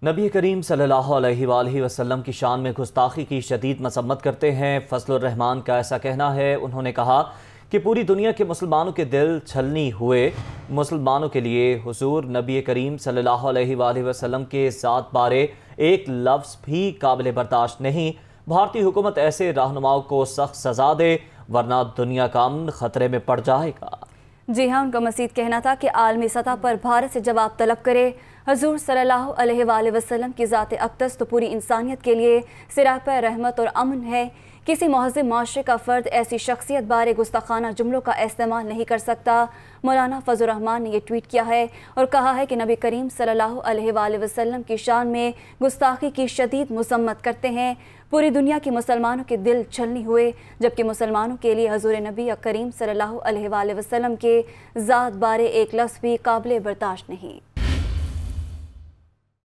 नबी करीम सल्लल्लाहु अलैहि वआलिहि वसल्लम की शान में गुस्ताखी की शदीद मसम्मत करते हैं। फजलुर रहमान का ऐसा कहना है। उन्होंने कहा कि पूरी दुनिया के मुसलमानों के दिल छलनी हुए। मुसलमानों के लिए हुजूर नबी करीम सल्लल्लाहु अलैहि वआलिहि वसल्लम के ज़ात बारे एक लफ्ज़ भी काबिल बर्दाश्त नहीं। भारतीय हुकूमत ऐसे रहनुमाओं को सख्त सज़ा दे, वरना दुनिया का अमन खतरे में पड़ जाएगा। जी हाँ, उनका मज़ीद कहना था कि आलमी सतह पर भारत से जवाब तलब करे। हजूर सल्लल्लाहु अलैहि वसल्लम की ज़ात अक़दस तो पूरी इंसानियत के लिए सिरापा रहमत और अमन है। किसी महज़ब माशरे का फ़र्द ऐसी शख्सियत बारे गुस्ताखाना जुमलों का इस्तेमाल नहीं कर सकता। मौलाना फजलुर रहमान ने यह ट्वीट किया है और कहा है कि नबी करीम सल्लल्लाहु अलैहि वसल्लम की शान में गुस्ताखी की शदीद मसम्मत करते हैं। पूरी दुनिया के मुसलमानों के दिल छलनी हुए, जबकि मुसलमानों के लिए हजूर नबी करीम सल्लल्लाहु अलैहि वसल्लम के ज़ात बारे एक लफ्ज़ भी काबिल बर्दाश्त नहीं।